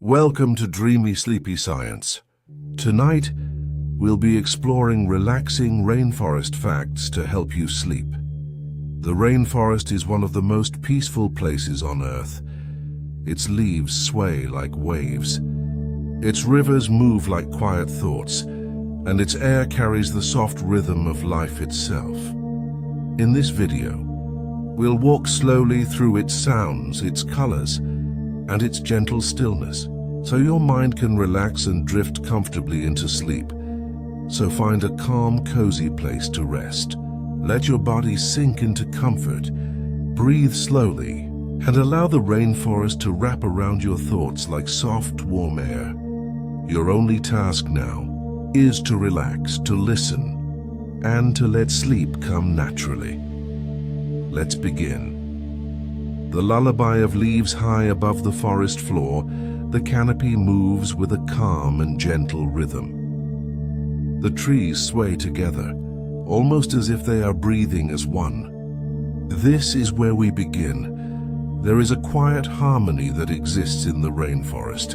Welcome to Dreamy Sleepy Science. Tonight, we'll be exploring relaxing rainforest facts to help you sleep. The rainforest is one of the most peaceful places on Earth. Its leaves sway like waves. Its rivers move like quiet thoughts, and its air carries the soft rhythm of life itself. In this video, we'll walk slowly through its sounds, its colors, and its gentle stillness, so your mind can relax and drift comfortably into sleep. So find a calm, cozy place to rest. Let your body sink into comfort. Breathe slowly, and allow the rainforest to wrap around your thoughts like soft, warm air. Your only task now is to relax, to listen, and to let sleep come naturally. Let's begin. The lullaby of leaves high above the forest floor, the canopy moves with a calm and gentle rhythm. The trees sway together, almost as if they are breathing as one. This is where we begin. There is a quiet harmony that exists in the rainforest,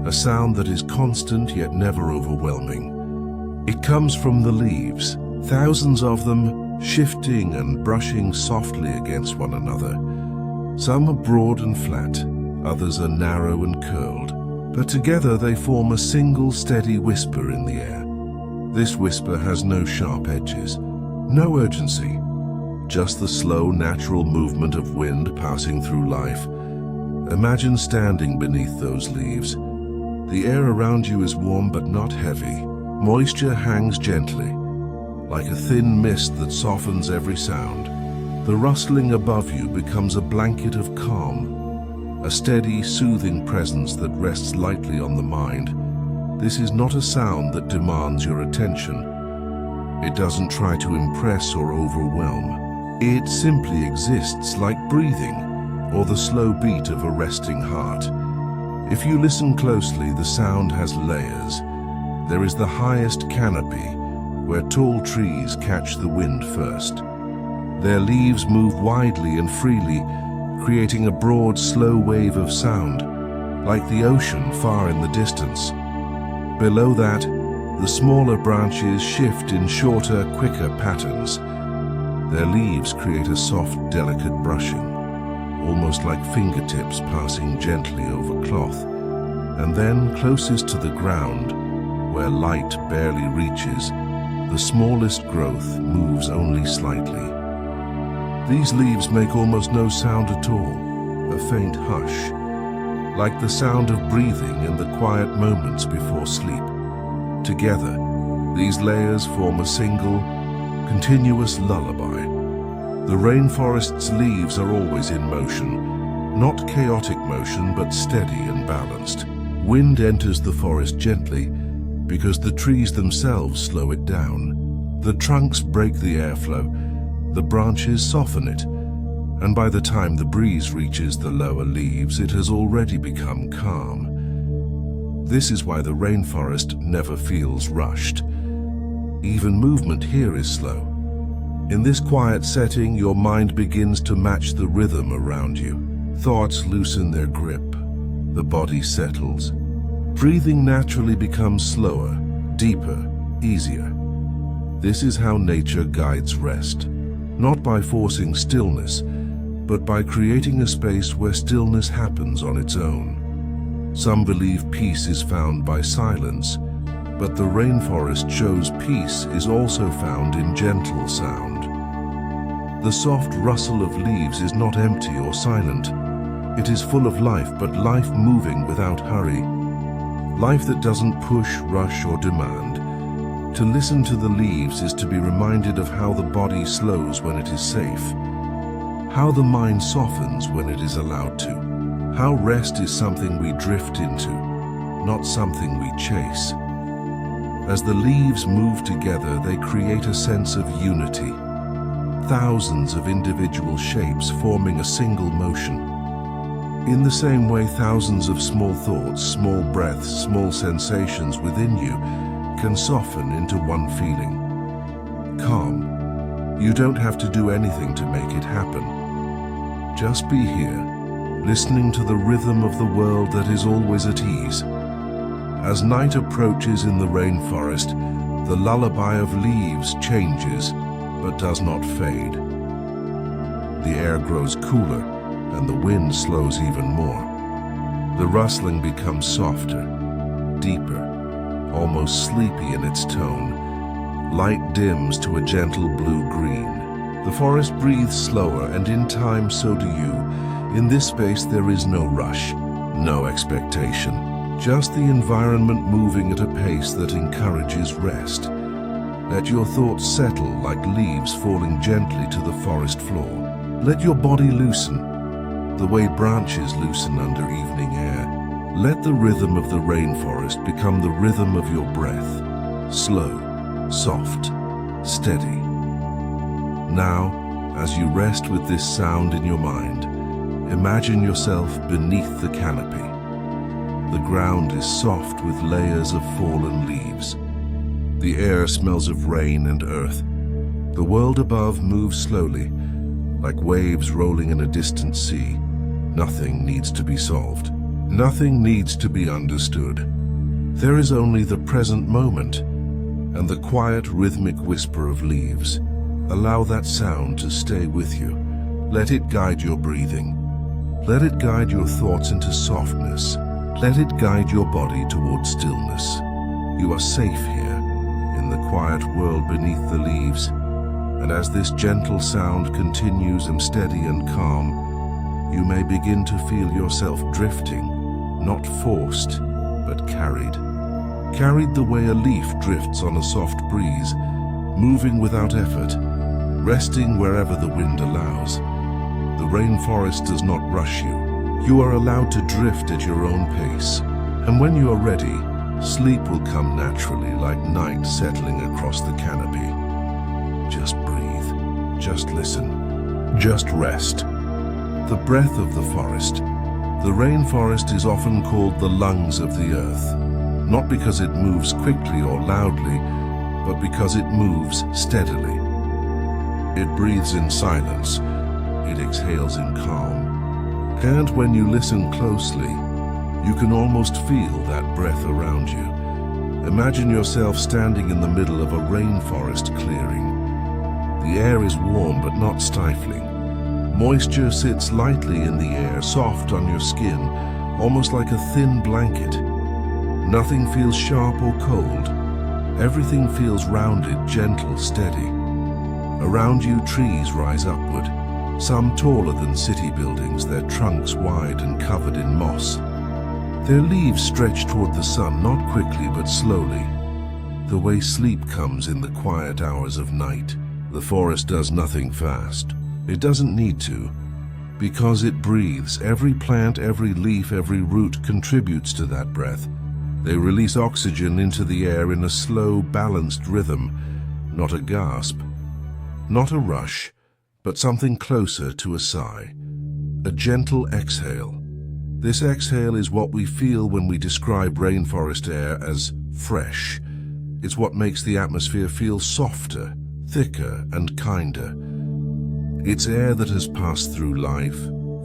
a sound that is constant yet never overwhelming. It comes from the leaves, thousands of them shifting and brushing softly against one another. Some are broad and flat, others are narrow and curled, but together they form a single steady whisper in the air. This whisper has no sharp edges, no urgency, just the slow, natural movement of wind passing through life. Imagine standing beneath those leaves. The air around you is warm but not heavy. Moisture hangs gently, like a thin mist that softens every sound. The rustling above you becomes a blanket of calm, a steady, soothing presence that rests lightly on the mind. This is not a sound that demands your attention. It doesn't try to impress or overwhelm. It simply exists like breathing or the slow beat of a resting heart. If you listen closely, the sound has layers. There is the highest canopy, where tall trees catch the wind first. Their leaves move widely and freely, creating a broad, slow wave of sound, like the ocean far in the distance. Below that, the smaller branches shift in shorter, quicker patterns. Their leaves create a soft, delicate brushing, almost like fingertips passing gently over cloth. And then, closest to the ground, where light barely reaches, the smallest growth moves only slightly. These leaves make almost no sound at all, a faint hush, like the sound of breathing in the quiet moments before sleep. Together, these layers form a single, continuous lullaby. The rainforest's leaves are always in motion, not chaotic motion, but steady and balanced. Wind enters the forest gently because the trees themselves slow it down. The trunks break the airflow, the branches soften it, and by the time the breeze reaches the lower leaves, it has already become calm. This is why the rainforest never feels rushed. Even movement here is slow. In this quiet setting, your mind begins to match the rhythm around you. Thoughts loosen their grip. The body settles. Breathing naturally becomes slower, deeper, easier. This is how nature guides rest. Not by forcing stillness, but by creating a space where stillness happens on its own. Some believe peace is found by silence, but the rainforest shows peace is also found in gentle sound. The soft rustle of leaves is not empty or silent. It is full of life, but life moving without hurry. Life that doesn't push, rush, or demand. To listen to the leaves is to be reminded of how the body slows when it is safe, how the mind softens when it is allowed to, how rest is something we drift into, not something we chase. As the leaves move together, they create a sense of unity, thousands of individual shapes forming a single motion. In the same way, thousands of small thoughts, small breaths, small sensations within you can soften into one feeling. Calm. You don't have to do anything to make it happen. Just be here, listening to the rhythm of the world that is always at ease. As night approaches in the rainforest, the lullaby of leaves changes, but does not fade. The air grows cooler, and the wind slows even more. The rustling becomes softer, deeper, almost sleepy in its tone. Light dims to a gentle blue-green. The forest breathes slower, and in time so do you. In this space there is no rush, no expectation, just the environment moving at a pace that encourages rest. Let your thoughts settle like leaves falling gently to the forest floor. Let your body loosen, the way branches loosen under evening air. Let the rhythm of the rainforest become the rhythm of your breath, slow, soft, steady. Now, as you rest with this sound in your mind, imagine yourself beneath the canopy. The ground is soft with layers of fallen leaves. The air smells of rain and earth. The world above moves slowly, like waves rolling in a distant sea. Nothing needs to be solved. Nothing needs to be understood. There is only the present moment and the quiet rhythmic whisper of leaves. Allow that sound to stay with you. Let it guide your breathing. Let it guide your thoughts into softness. Let it guide your body toward stillness. You are safe here, in the quiet world beneath the leaves. And as this gentle sound continues and steady and calm, you may begin to feel yourself drifting, not forced, but carried. Carried the way a leaf drifts on a soft breeze, moving without effort, resting wherever the wind allows. The rainforest does not rush you. You are allowed to drift at your own pace. And when you are ready, sleep will come naturally like night settling across the canopy. Just breathe. Just listen. Just rest. The breath of the forest. The rainforest is often called the lungs of the earth, not because it moves quickly or loudly, but because it moves steadily. It breathes in silence. It exhales in calm. And when you listen closely, you can almost feel that breath around you. Imagine yourself standing in the middle of a rainforest clearing. The air is warm but not stifling. Moisture sits lightly in the air, soft on your skin, almost like a thin blanket. Nothing feels sharp or cold. Everything feels rounded, gentle, steady. Around you, trees rise upward, some taller than city buildings, their trunks wide and covered in moss. Their leaves stretch toward the sun, not quickly but slowly, the way sleep comes in the quiet hours of night. The forest does nothing fast. It doesn't need to, because it breathes. Every plant, every leaf, every root contributes to that breath. They release oxygen into the air in a slow, balanced rhythm, not a gasp, not a rush, but something closer to a sigh, a gentle exhale. This exhale is what we feel when we describe rainforest air as fresh. It's what makes the atmosphere feel softer, thicker, and kinder. It's air that has passed through life,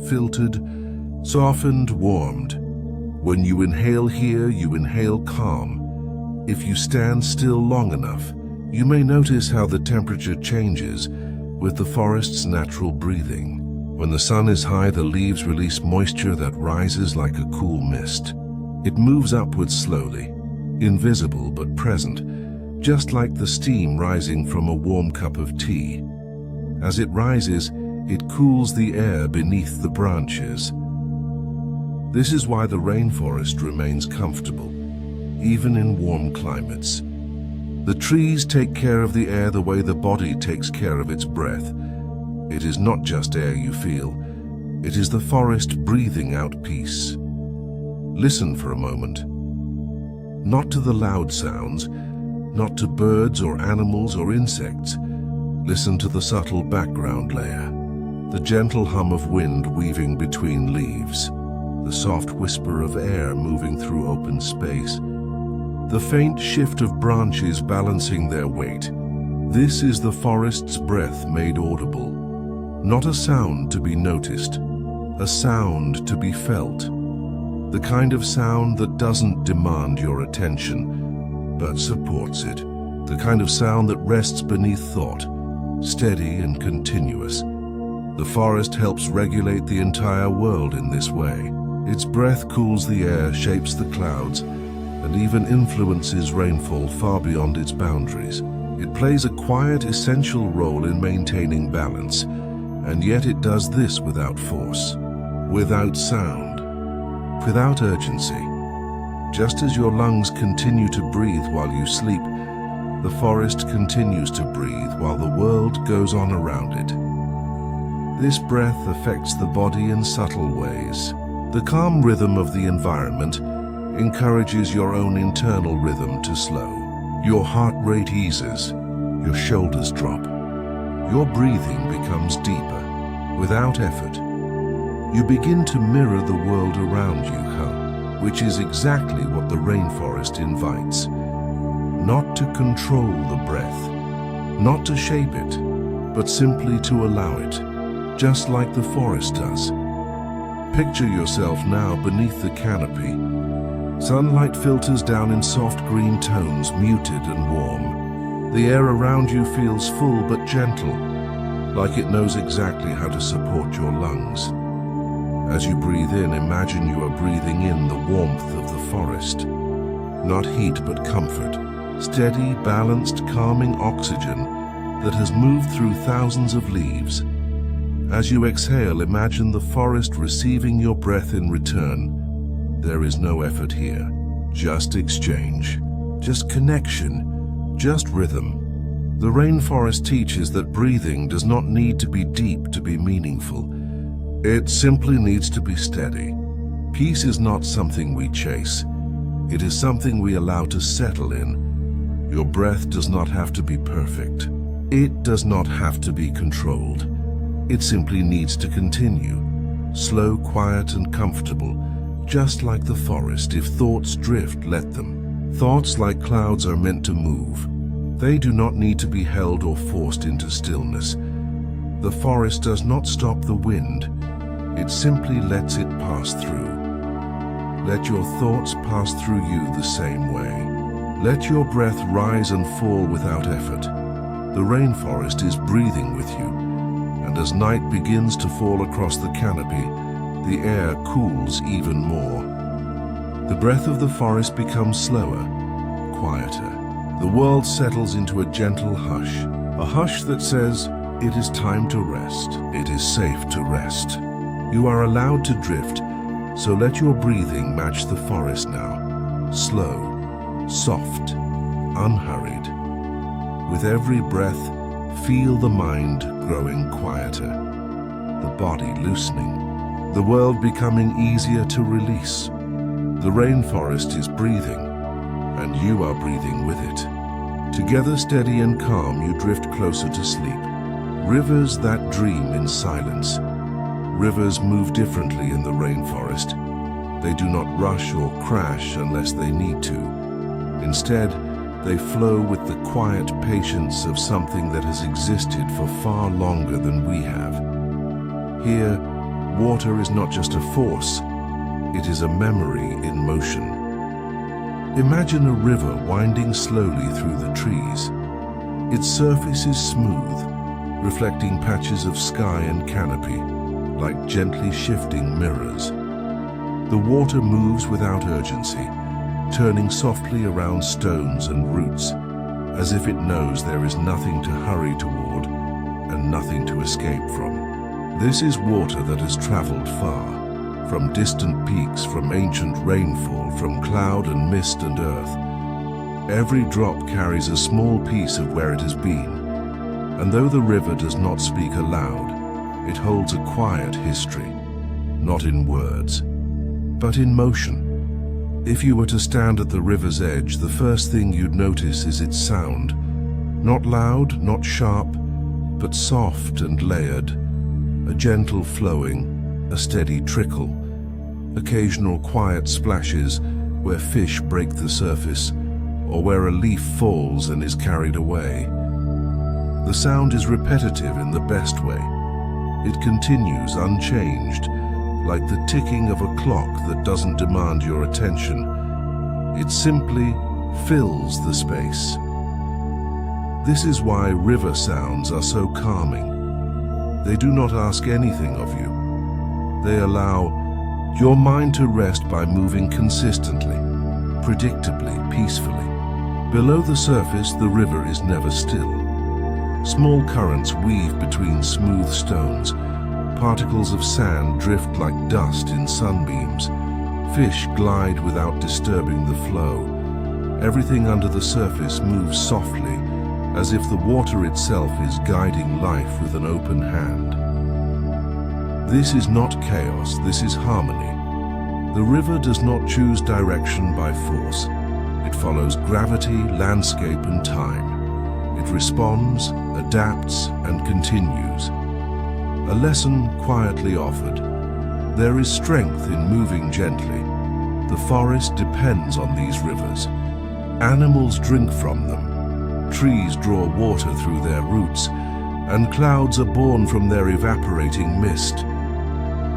filtered, softened, warmed. When you inhale here, you inhale calm. If you stand still long enough, you may notice how the temperature changes with the forest's natural breathing. When the sun is high, the leaves release moisture that rises like a cool mist. It moves upwards slowly, invisible but present, just like the steam rising from a warm cup of tea. As it rises, it cools the air beneath the branches. This is why the rainforest remains comfortable, even in warm climates. The trees take care of the air the way the body takes care of its breath. It is not just air you feel, it is the forest breathing out peace. Listen for a moment. Not to the loud sounds, not to birds or animals or insects. Listen to the subtle background layer, the gentle hum of wind weaving between leaves, the soft whisper of air moving through open space, the faint shift of branches balancing their weight. This is the forest's breath made audible, not a sound to be noticed, a sound to be felt. The kind of sound that doesn't demand your attention, but supports it. The kind of sound that rests beneath thought, steady and continuous. The forest helps regulate the entire world in this way. Its breath cools the air, shapes the clouds, and even influences rainfall far beyond its boundaries. It plays a quiet, essential role in maintaining balance, and yet it does this without force, without sound, without urgency. Just as your lungs continue to breathe while you sleep, the forest continues to breathe while the world goes on around it. This breath affects the body in subtle ways. The calm rhythm of the environment encourages your own internal rhythm to slow. Your heart rate eases, your shoulders drop. Your breathing becomes deeper, without effort. You begin to mirror the world around you, which is exactly what the rainforest invites. Not to control the breath, not to shape it, but simply to allow it, just like the forest does. Picture yourself now beneath the canopy. Sunlight filters down in soft green tones, muted and warm. The air around you feels full but gentle, like it knows exactly how to support your lungs. As you breathe in, imagine you are breathing in the warmth of the forest. Not heat, but comfort. Steady, balanced, calming oxygen that has moved through thousands of leaves. As you exhale, imagine the forest receiving your breath in return. There is no effort here, just exchange, just connection, just rhythm. The rainforest teaches that breathing does not need to be deep to be meaningful. It simply needs to be steady. Peace is not something we chase. It is something we allow to settle in. Your breath does not have to be perfect. It does not have to be controlled. It simply needs to continue, slow, quiet, and comfortable, just like the forest. If thoughts drift, let them. Thoughts, like clouds, are meant to move. They do not need to be held or forced into stillness. The forest does not stop the wind. It simply lets it pass through. Let your thoughts pass through you the same way. Let your breath rise and fall without effort. The rainforest is breathing with you, and as night begins to fall across the canopy, the air cools even more. The breath of the forest becomes slower, quieter. The world settles into a gentle hush, a hush that says, it is time to rest. It is safe to rest. You are allowed to drift, so let your breathing match the forest now. Slow, soft, unhurried. With every breath, feel the mind growing quieter, the body loosening, the world becoming easier to release. The rainforest is breathing, and you are breathing with it. Together, steady and calm, you drift closer to sleep. Rivers that dream in silence. Rivers move differently in the rainforest. They do not rush or crash unless they need to. Instead, they flow with the quiet patience of something that has existed for far longer than we have. Here, water is not just a force, it is a memory in motion. Imagine a river winding slowly through the trees. Its surface is smooth, reflecting patches of sky and canopy, like gently shifting mirrors. The water moves without urgency, turning softly around stones and roots, as if it knows there is nothing to hurry toward and nothing to escape from. This is water that has traveled far, from distant peaks, from ancient rainfall, from cloud and mist and earth. Every drop carries a small piece of where it has been, and though the river does not speak aloud, it holds a quiet history, not in words, but in motion. If you were to stand at the river's edge, the first thing you'd notice is its sound. Not loud, not sharp, but soft and layered. A gentle flowing, a steady trickle. Occasional quiet splashes where fish break the surface, or where a leaf falls and is carried away. The sound is repetitive in the best way. It continues unchanged, like the ticking of a clock that doesn't demand your attention. It simply fills the space. This is why river sounds are so calming. They do not ask anything of you. They allow your mind to rest by moving consistently, predictably, peacefully. Below the surface, the river is never still. Small currents weave between smooth stones. Particles of sand drift like dust in sunbeams. Fish glide without disturbing the flow. Everything under the surface moves softly, as if the water itself is guiding life with an open hand. This is not chaos, this is harmony. The river does not choose direction by force. It follows gravity, landscape, and time. It responds, adapts, and continues. A lesson quietly offered. There is strength in moving gently. The forest depends on these rivers. Animals drink from them. Trees draw water through their roots, and clouds are born from their evaporating mist.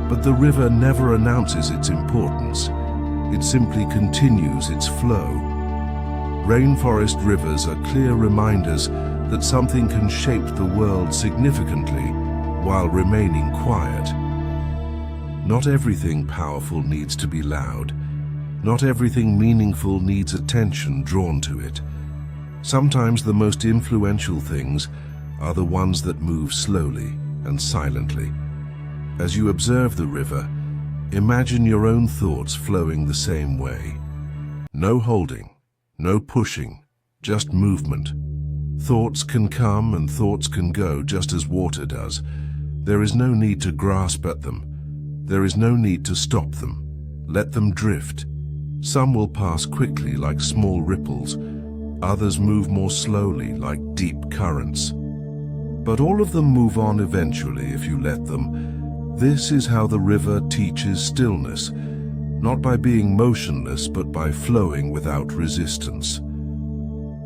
But the river never announces its importance. It simply continues its flow. Rainforest rivers are clear reminders that something can shape the world significantly while remaining quiet. Not everything powerful needs to be loud. Not everything meaningful needs attention drawn to it. Sometimes the most influential things are the ones that move slowly and silently. As you observe the river, imagine your own thoughts flowing the same way. No holding, no pushing, just movement. Thoughts can come and thoughts can go just as water does. There is no need to grasp at them. There is no need to stop them. Let them drift. Some will pass quickly like small ripples. Others move more slowly like deep currents. But all of them move on eventually if you let them. This is how the river teaches stillness, not by being motionless, but by flowing without resistance.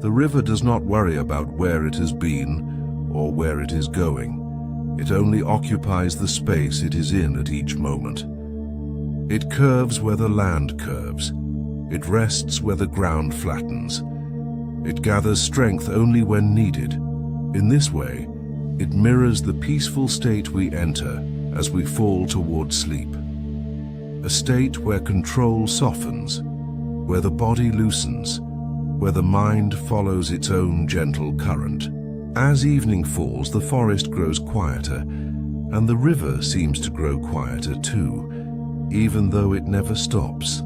The river does not worry about where it has been or where it is going. It only occupies the space it is in at each moment. It curves where the land curves. It rests where the ground flattens. It gathers strength only when needed. In this way, it mirrors the peaceful state we enter as we fall toward sleep. A state where control softens, where the body loosens, where the mind follows its own gentle current. As evening falls, the forest grows quieter, and the river seems to grow quieter too, even though it never stops.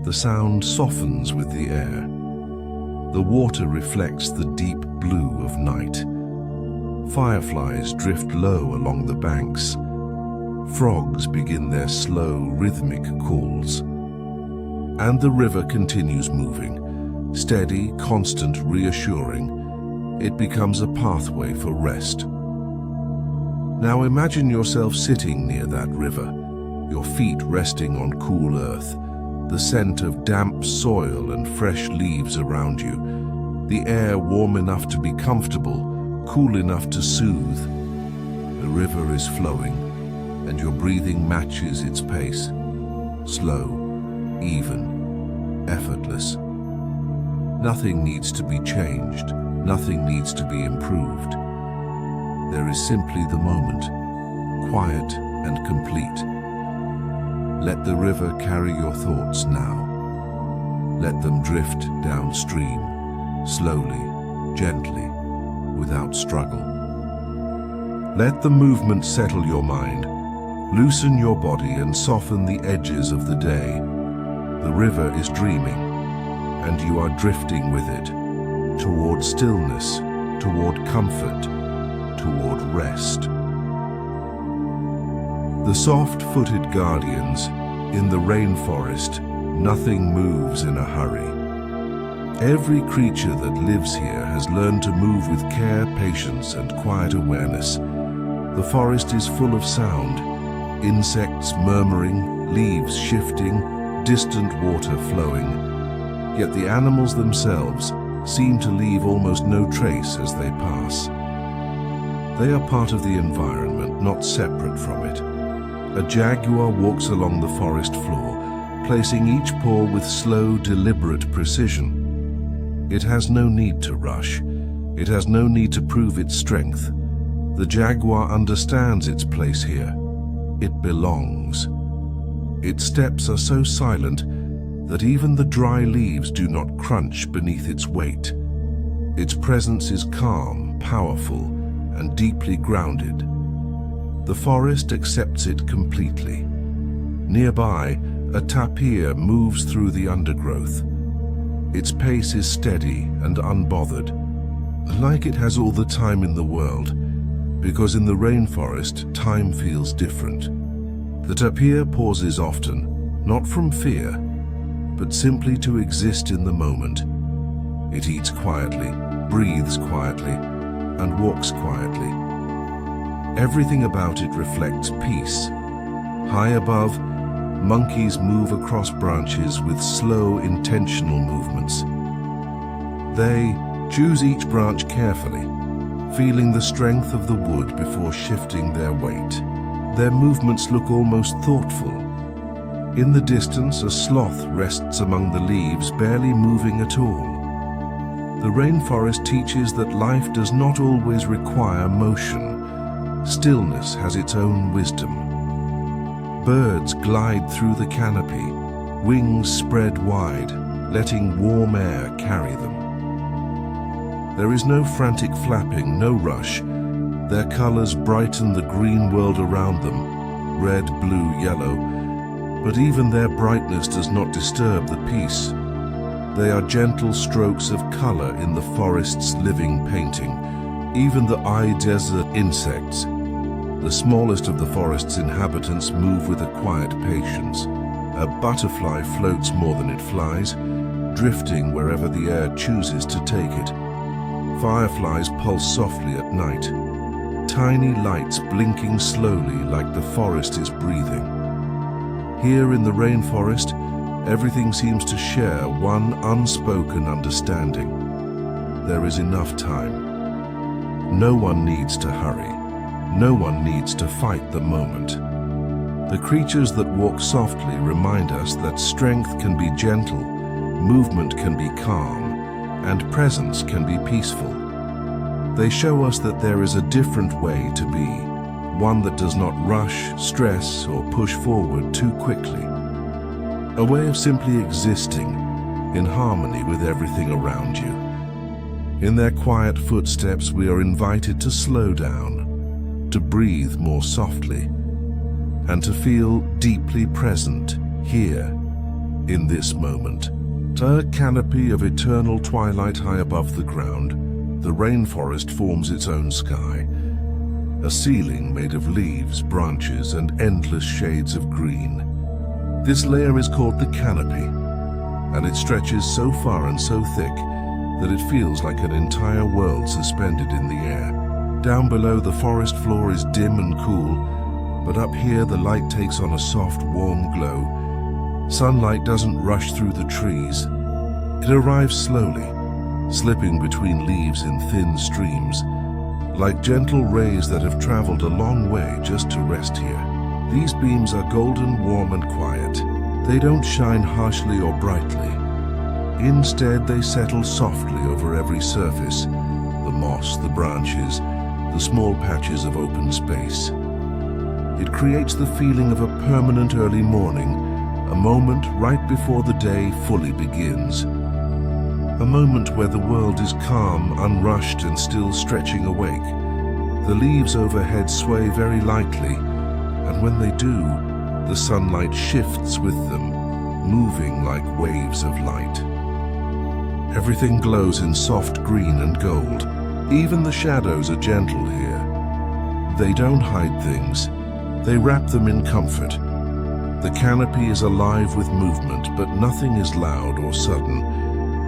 The sound softens with the air. The water reflects the deep blue of night. Fireflies drift low along the banks. Frogs begin their slow, rhythmic calls. And the river continues moving, steady, constant, reassuring. It becomes a pathway for rest. Now imagine yourself sitting near that river, your feet resting on cool earth, the scent of damp soil and fresh leaves around you, the air warm enough to be comfortable, cool enough to soothe. The river is flowing, and your breathing matches its pace. Slow, even, effortless. Nothing needs to be changed. Nothing needs to be improved. There is simply the moment, quiet and complete. Let the river carry your thoughts now. Let them drift downstream, slowly, gently, without struggle. Let the movement settle your mind, loosen your body and soften the edges of the day. The river is dreaming, and you are drifting with it, toward stillness, toward comfort, toward rest. The soft-footed guardians, in the rainforest, nothing moves in a hurry. Every creature that lives here has learned to move with care, patience, and quiet awareness. The forest is full of sound, insects murmuring, leaves shifting, distant water flowing. Yet the animals themselves seem to leave almost no trace as they pass. They are part of the environment, not separate from it. A jaguar walks along the forest floor, placing each paw with slow, deliberate precision. It has no need to rush. It has no need to prove its strength. The jaguar understands its place here. It belongs. Its steps are so silent that even the dry leaves do not crunch beneath its weight. Its presence is calm, powerful, and deeply grounded. The forest accepts it completely. Nearby, a tapir moves through the undergrowth. Its pace is steady and unbothered, like it has all the time in the world, because in the rainforest, time feels different. The tapir pauses often, not from fear, but simply to exist in the moment. It eats quietly, breathes quietly, and walks quietly. Everything about it reflects peace. High above, monkeys move across branches with slow, intentional movements. They choose each branch carefully, feeling the strength of the wood before shifting their weight. Their movements look almost thoughtful. In the distance, a sloth rests among the leaves, barely moving at all. The rainforest teaches that life does not always require motion. Stillness has its own wisdom. Birds glide through the canopy, wings spread wide, letting warm air carry them. There is no frantic flapping, no rush. Their colors brighten the green world around them, red, blue, yellow. But even their brightness does not disturb the peace. They are gentle strokes of color in the forest's living painting. Even the desert insects, the smallest of the forest's inhabitants, move with a quiet patience. A butterfly floats more than it flies, drifting wherever the air chooses to take it. Fireflies pulse softly at night, tiny lights blinking slowly like the forest is breathing. Here in the rainforest, everything seems to share one unspoken understanding. There is enough time. No one needs to hurry. No one needs to fight the moment. The creatures that walk softly remind us that strength can be gentle, movement can be calm, and presence can be peaceful. They show us that there is a different way to be, one that does not rush, stress, or push forward too quickly. A way of simply existing in harmony with everything around you. In their quiet footsteps, we are invited to slow down, to breathe more softly, and to feel deeply present here, in this moment. A canopy of eternal twilight high above the ground, the rainforest forms its own sky. A ceiling made of leaves, branches, and endless shades of green. This layer is called the canopy, and it stretches so far and so thick that it feels like an entire world suspended in the air. Down below, the forest floor is dim and cool, but up here the light takes on a soft, warm glow. Sunlight doesn't rush through the trees. It arrives slowly, slipping between leaves in thin streams, like gentle rays that have traveled a long way just to rest here. These beams are golden, warm, and quiet. They don't shine harshly or brightly. Instead, they settle softly over every surface, the moss, the branches, the small patches of open space. It creates the feeling of a permanent early morning, a moment right before the day fully begins. A moment where the world is calm, unrushed, and still stretching awake. The leaves overhead sway very lightly, and when they do, the sunlight shifts with them, moving like waves of light. Everything glows in soft green and gold. Even the shadows are gentle here. They don't hide things. They wrap them in comfort. The canopy is alive with movement, but nothing is loud or sudden.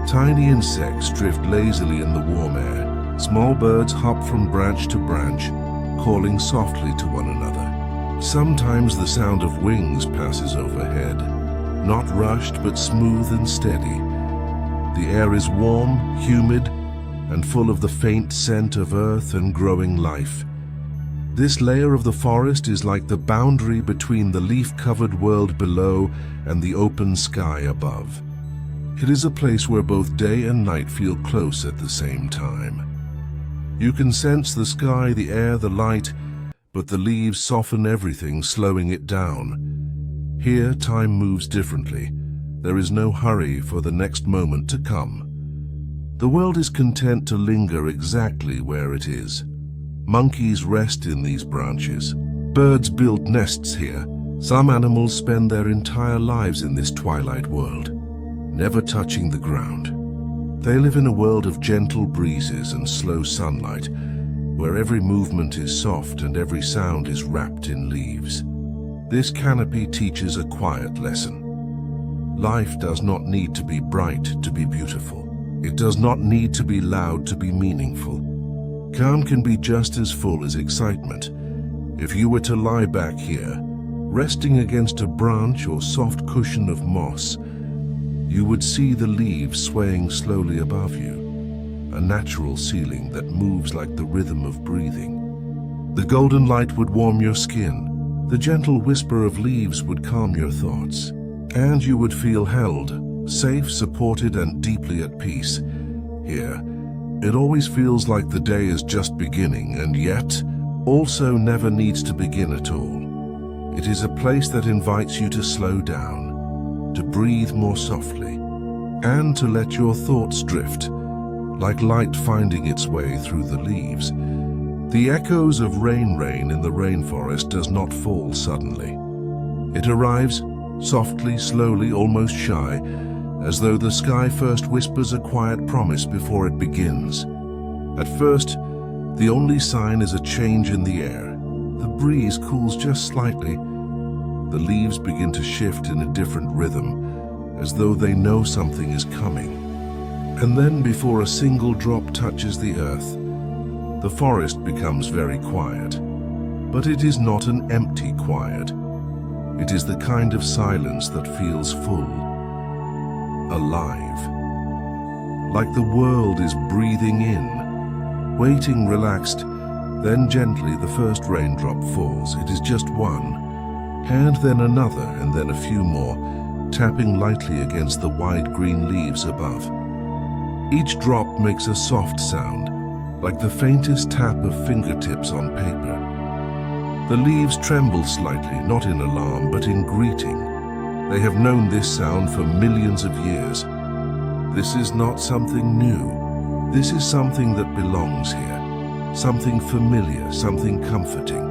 Tiny insects drift lazily in the warm air. Small birds hop from branch to branch, calling softly to one another. Sometimes the sound of wings passes overhead, not rushed but smooth and steady. The air is warm, humid, and full of the faint scent of earth and growing life. This layer of the forest is like the boundary between the leaf-covered world below and the open sky above. It is a place where both day and night feel close at the same time. You can sense the sky, the air, the light, but the leaves soften everything, slowing it down. Here, time moves differently. There is no hurry for the next moment to come. The world is content to linger exactly where it is. Monkeys rest in these branches. Birds build nests here. Some animals spend their entire lives in this twilight world, never touching the ground. They live in a world of gentle breezes and slow sunlight, where every movement is soft and every sound is wrapped in leaves. This canopy teaches a quiet lesson. Life does not need to be bright to be beautiful. It does not need to be loud to be meaningful. Calm can be just as full as excitement. If you were to lie back here, resting against a branch or soft cushion of moss, you would see the leaves swaying slowly above you, a natural ceiling that moves like the rhythm of breathing. The golden light would warm your skin. The gentle whisper of leaves would calm your thoughts, and you would feel held, safe, supported, and deeply at peace. Here, it always feels like the day is just beginning, and yet also never needs to begin at all. It is a place that invites you to slow down, to breathe more softly, and to let your thoughts drift, like light finding its way through the leaves. The echoes of rain in the rainforest does not fall suddenly. It arrives softly, slowly, almost shy, as though the sky first whispers a quiet promise before it begins. At first, the only sign is a change in the air. The breeze cools just slightly. The leaves begin to shift in a different rhythm, as though they know something is coming. And then, before a single drop touches the earth, the forest becomes very quiet. But it is not an empty quiet. It is the kind of silence that feels full, alive. Like the world is breathing in, waiting relaxed, then gently the first raindrop falls. It is just one, and then another, and then a few more, tapping lightly against the wide green leaves above. Each drop makes a soft sound, like the faintest tap of fingertips on paper. The leaves tremble slightly, not in alarm, but in greeting. They have known this sound for millions of years. This is not something new. This is something that belongs here, something familiar, something comforting.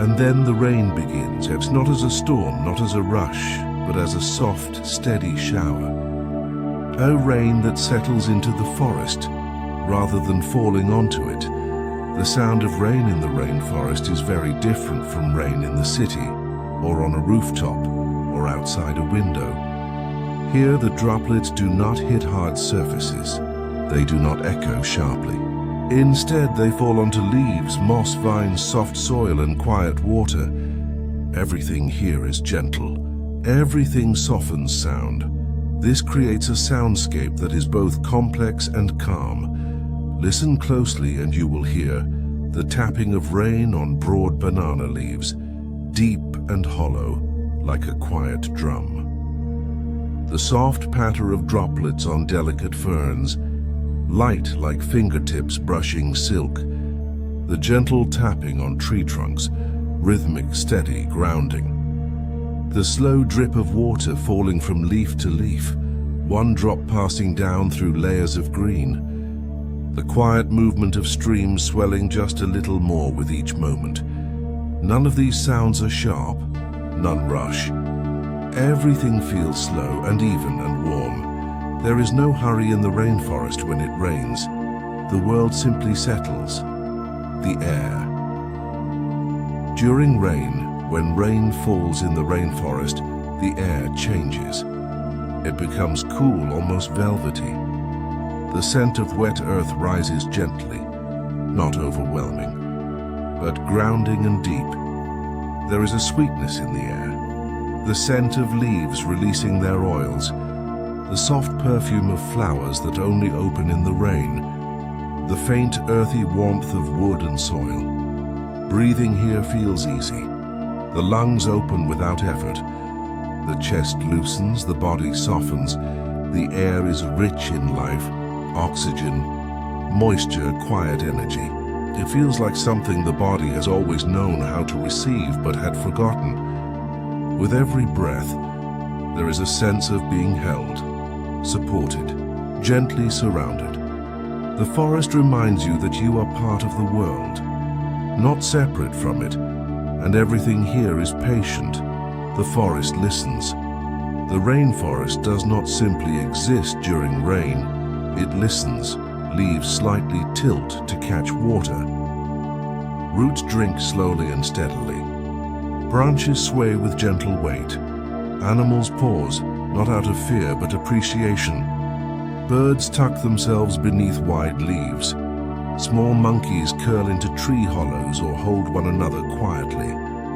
And then the rain begins. It's not as a storm, not as a rush, but as a soft, steady shower. A rain that settles into the forest, rather than falling onto it. The sound of rain in the rainforest is very different from rain in the city, or on a rooftop, or outside a window. Here the droplets do not hit hard surfaces. They do not echo sharply. Instead, they fall onto leaves, moss, vines, soft soil, and quiet water. Everything here is gentle. Everything softens sound. This creates a soundscape that is both complex and calm. Listen closely and you will hear the tapping of rain on broad banana leaves, deep and hollow, like a quiet drum. The soft patter of droplets on delicate ferns, light like fingertips brushing silk. The gentle tapping on tree trunks, rhythmic, steady, grounding. The slow drip of water falling from leaf to leaf, one drop passing down through layers of green. The quiet movement of streams swelling just a little more with each moment. None of these sounds are sharp, none rush. Everything feels slow and even and warm. There is no hurry in the rainforest when it rains. The world simply settles. The air. During rain, when rain falls in the rainforest, the air changes. It becomes cool, almost velvety. The scent of wet earth rises gently, not overwhelming, but grounding and deep. There is a sweetness in the air, the scent of leaves releasing their oils, the soft perfume of flowers that only open in the rain, the faint earthy warmth of wood and soil. Breathing here feels easy. The lungs open without effort. The chest loosens, the body softens. The air is rich in life, oxygen, moisture, quiet energy. It feels like something the body has always known how to receive but had forgotten. With every breath, there is a sense of being held, supported, gently surrounded. The forest reminds you that you are part of the world, not separate from it, and everything here is patient. The forest listens. The rainforest does not simply exist during rain. It listens, leaves slightly tilt to catch water. Roots drink slowly and steadily. Branches sway with gentle weight. Animals pause, not out of fear but appreciation. Birds tuck themselves beneath wide leaves. Small monkeys curl into tree hollows or hold one another quietly.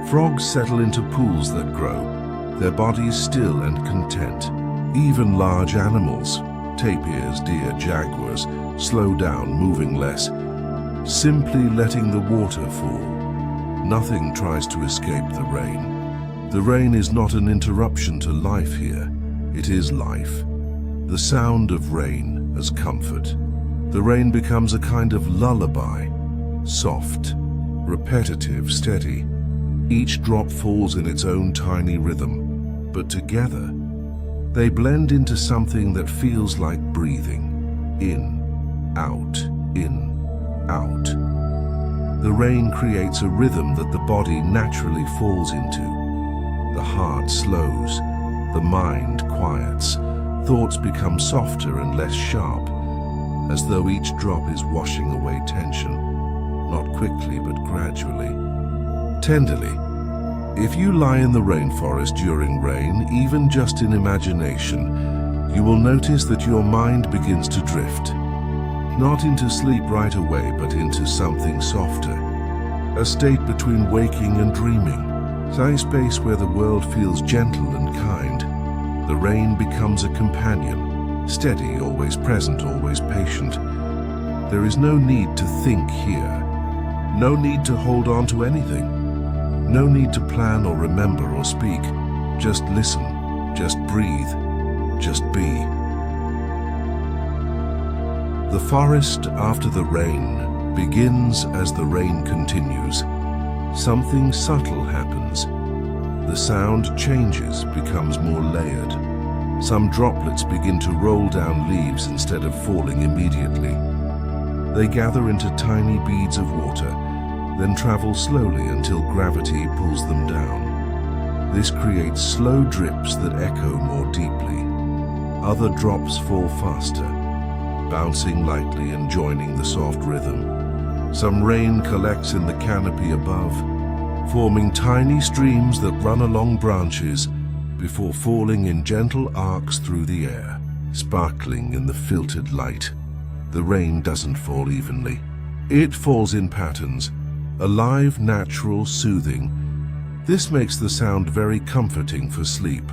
Frogs settle into pools that grow, their bodies still and content. Even large animals, tapirs, deer, jaguars, slow down, moving less, simply letting the water fall. Nothing tries to escape the rain. The rain is not an interruption to life here. It is life. The sound of rain as comfort. The rain becomes a kind of lullaby, soft, repetitive, steady. Each drop falls in its own tiny rhythm, but together, they blend into something that feels like breathing. In, out, in, out. The rain creates a rhythm that the body naturally falls into. The heart slows, the mind quiets, thoughts become softer and less sharp, as though each drop is washing away tension, not quickly but gradually, tenderly. If you lie in the rainforest during rain, even just in imagination, you will notice that your mind begins to drift. Not into sleep right away, but into something softer. A state between waking and dreaming. A space where the world feels gentle and kind. The rain becomes a companion, steady, always present, always patient. There is no need to think here. No need to hold on to anything. No need to plan or remember or speak. Just listen, just breathe, just be. The forest after the rain begins as the rain continues. Something subtle happens. The sound changes, becomes more layered. Some droplets begin to roll down leaves instead of falling immediately. They gather into tiny beads of water, then travel slowly until gravity pulls them down. This creates slow drips that echo more deeply. Other drops fall faster, bouncing lightly and joining the soft rhythm. Some rain collects in the canopy above, forming tiny streams that run along branches before falling in gentle arcs through the air, sparkling in the filtered light. The rain doesn't fall evenly. It falls in patterns, alive, natural, soothing. This makes the sound very comforting for sleep.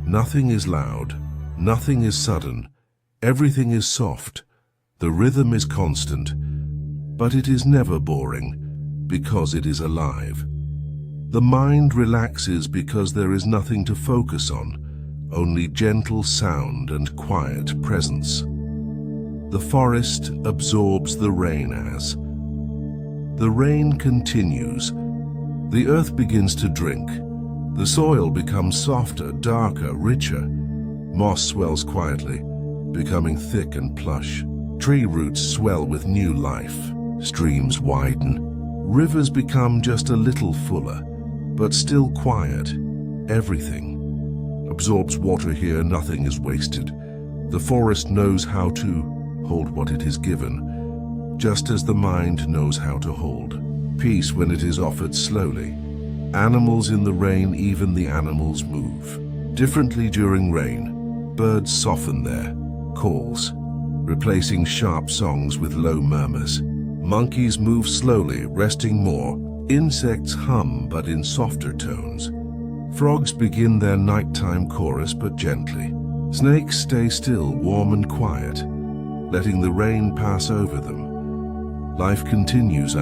Nothing is loud, nothing is sudden, everything is soft. The rhythm is constant, but it is never boring, because it is alive. The mind relaxes because there is nothing to focus on, only gentle sound and quiet presence. The forest absorbs the rain as. The rain continues. The earth begins to drink. The soil becomes softer, darker, richer. Moss swells quietly, becoming thick and plush. Tree roots swell with new life. Streams widen. Rivers become just a little fuller, but still quiet. Everything absorbs water here, nothing is wasted. The forest knows how to hold what it is given, just as the mind knows how to hold peace when it is offered slowly. Animals in the rain, even the animals move differently during rain. Birds soften their calls, replacing sharp songs with low murmurs. Monkeys move slowly, resting more. Insects hum, but in softer tones. Frogs begin their nighttime chorus, but gently. Snakes stay still, warm and quiet, letting the rain pass over them. Life continues,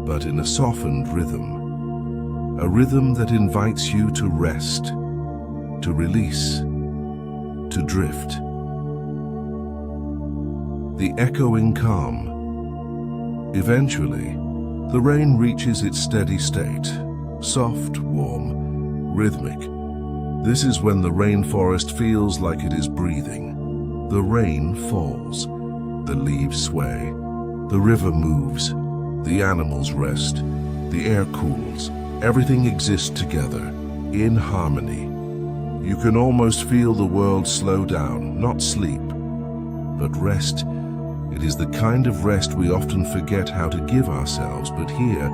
but in a softened rhythm. A rhythm that invites you to rest, to release, to drift. The echoing calm. Eventually, the rain reaches its steady state, soft, warm, rhythmic. This is when the rainforest feels like it is breathing. The rain falls, the leaves sway, the river moves, the animals rest, the air cools. Everything exists together, in harmony. You can almost feel the world slow down, not sleep, but rest. It is the kind of rest we often forget how to give ourselves, but here,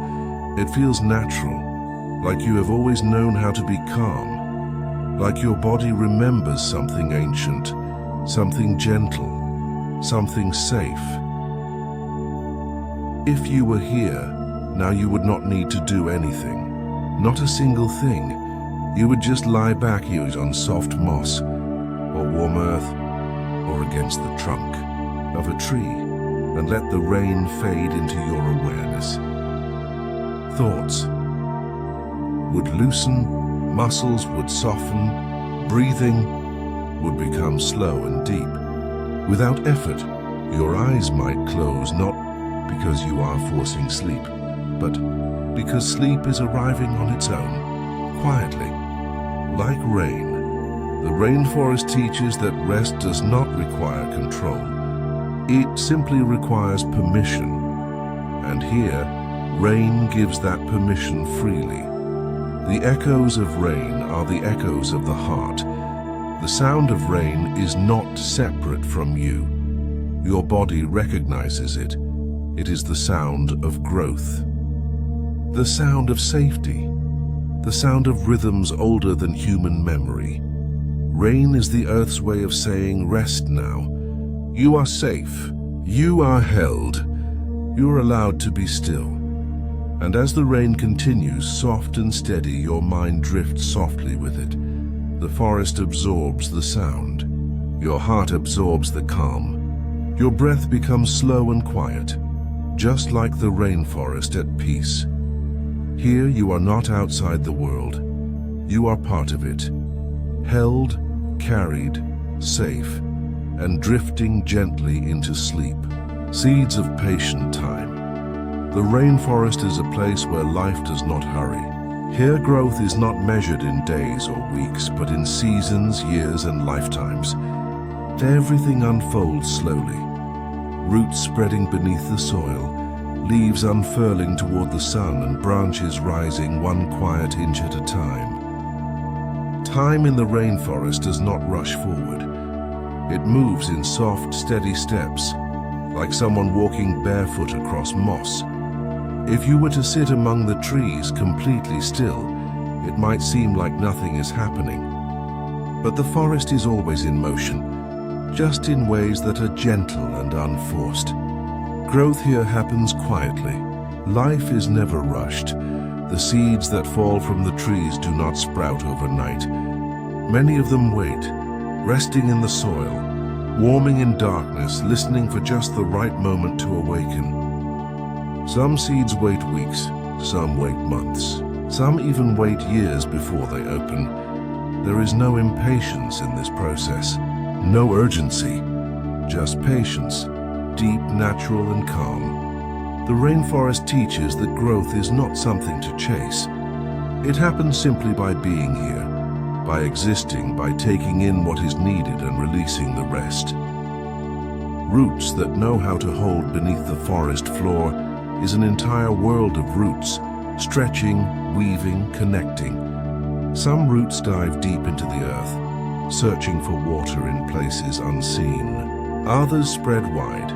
it feels natural, like you have always known how to be calm, like your body remembers something ancient, something gentle, something safe. If you were here, now you would not need to do anything, not a single thing. You would just lie back here on soft moss, or warm earth, or against the trunk of a tree, and let the rain fade into your awareness. Thoughts would loosen, muscles would soften, breathing would become slow and deep. Without effort, your eyes might close, not because you are forcing sleep, but because sleep is arriving on its own, quietly. Like rain, the rainforest teaches that rest does not require control. It simply requires permission. And here, rain gives that permission freely. The echoes of rain are the echoes of the heart. The sound of rain is not separate from you. Your body recognizes it. It is the sound of growth, the sound of safety, the sound of rhythms older than human memory. Rain is the earth's way of saying, rest now. You are safe. You are held. You are allowed to be still. And as the rain continues, soft and steady, your mind drifts softly with it. The forest absorbs the sound. Your heart absorbs the calm. Your breath becomes slow and quiet, just like the rainforest at peace. Here you are not outside the world. You are part of it, held, carried, safe, and drifting gently into sleep. Seeds of patient time. The rainforest is a place where life does not hurry. Here growth is not measured in days or weeks, but in seasons, years, and lifetimes. Everything unfolds slowly. Roots spreading beneath the soil, leaves unfurling toward the sun, and branches rising one quiet inch at a time. Time in the rainforest does not rush forward. It moves in soft, steady steps, like someone walking barefoot across moss. If you were to sit among the trees completely still, it might seem like nothing is happening. But the forest is always in motion, just in ways that are gentle and unforced. Growth here happens quietly. Life is never rushed. The seeds that fall from the trees do not sprout overnight. Many of them wait, resting in the soil, warming in darkness, listening for just the right moment to awaken. Some seeds wait weeks, some wait months, some even wait years before they open. There is no impatience in this process, no urgency, just patience. Deep, natural, and calm. The rainforest teaches that growth is not something to chase. It happens simply by being here, by existing, by taking in what is needed and releasing the rest. Roots that know how to hold beneath the forest floor is an entire world of roots, stretching, weaving, connecting. Some roots dive deep into the earth, searching for water in places unseen. Others spread wide,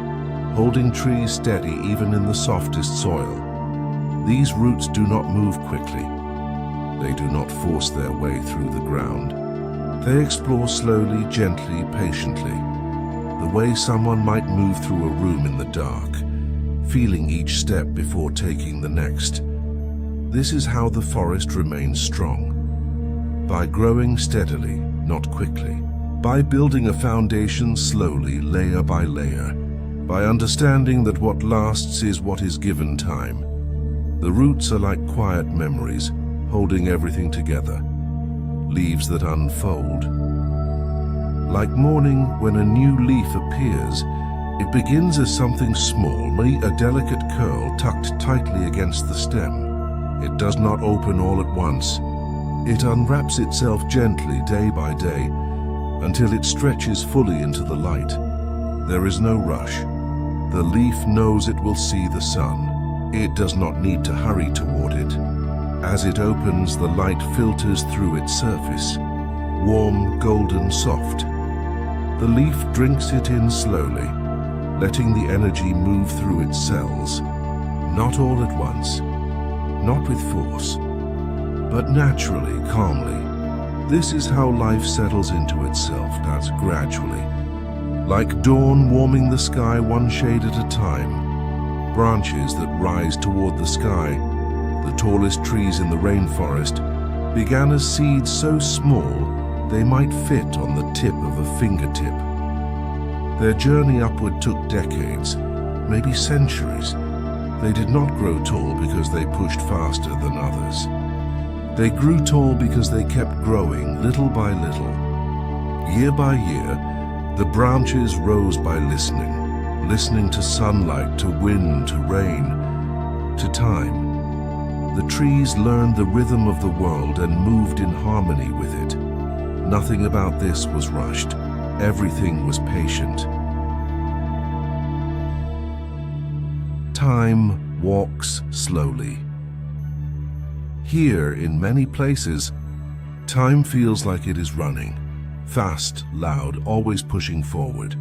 holding trees steady even in the softest soil. These roots do not move quickly. They do not force their way through the ground. They explore slowly, gently, patiently, the way someone might move through a room in the dark, feeling each step before taking the next. This is how the forest remains strong. By growing steadily, not quickly. By building a foundation slowly, layer by layer. By understanding that what lasts is what is given time. The roots are like quiet memories, holding everything together. Leaves that unfold. Like morning when a new leaf appears, it begins as something small, a delicate curl tucked tightly against the stem. It does not open all at once. It unwraps itself gently day by day until it stretches fully into the light. There is no rush. The leaf knows it will see the sun. It does not need to hurry toward it. As it opens, the light filters through its surface, warm, golden, soft. The leaf drinks it in slowly, letting the energy move through its cells. Not all at once, not with force, but naturally, calmly. This is how life settles into itself, that's gradually. Like dawn warming the sky one shade at a time, branches that rise toward the sky, the tallest trees in the rainforest, began as seeds so small they might fit on the tip of a fingertip. Their journey upward took decades, maybe centuries. They did not grow tall because they pushed faster than others. They grew tall because they kept growing little by little. Year by year, the branches rose by listening to sunlight, to wind, to rain, to time. The trees learned the rhythm of the world and moved in harmony with it. Nothing about this was rushed. Everything was patient. Time walks slowly. Here, in many places, time feels like it is running. Fast, loud, always pushing forward.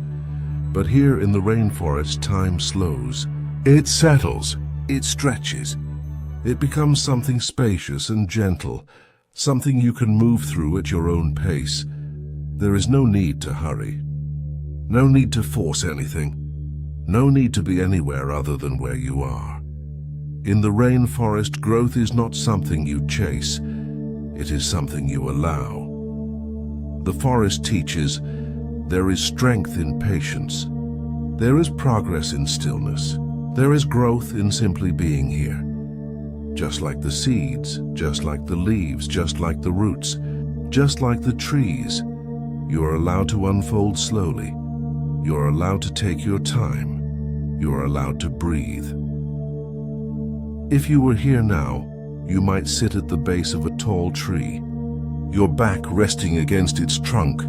But here in the rainforest, time slows. It settles. It stretches. It becomes something spacious and gentle, something you can move through at your own pace. There is no need to hurry. No need to force anything. No need to be anywhere other than where you are. In the rainforest, growth is not something you chase. It is something you allow. The forest teaches there is strength in patience. There is progress in stillness. There is growth in simply being here. Just like the seeds, just like the leaves, just like the roots, just like the trees, you are allowed to unfold slowly. You are allowed to take your time. You are allowed to breathe. If you were here now, you might sit at the base of a tall tree, your back resting against its trunk.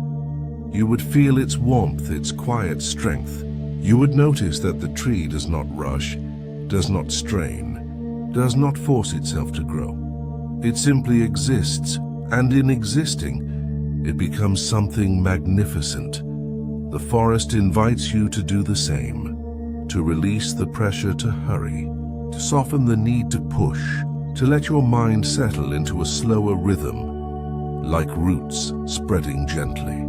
You would feel its warmth, its quiet strength. You would notice that the tree does not rush, does not strain, does not force itself to grow. It simply exists, and in existing, it becomes something magnificent. The forest invites you to do the same, to release the pressure to hurry, to soften the need to push, to let your mind settle into a slower rhythm, like roots spreading gently,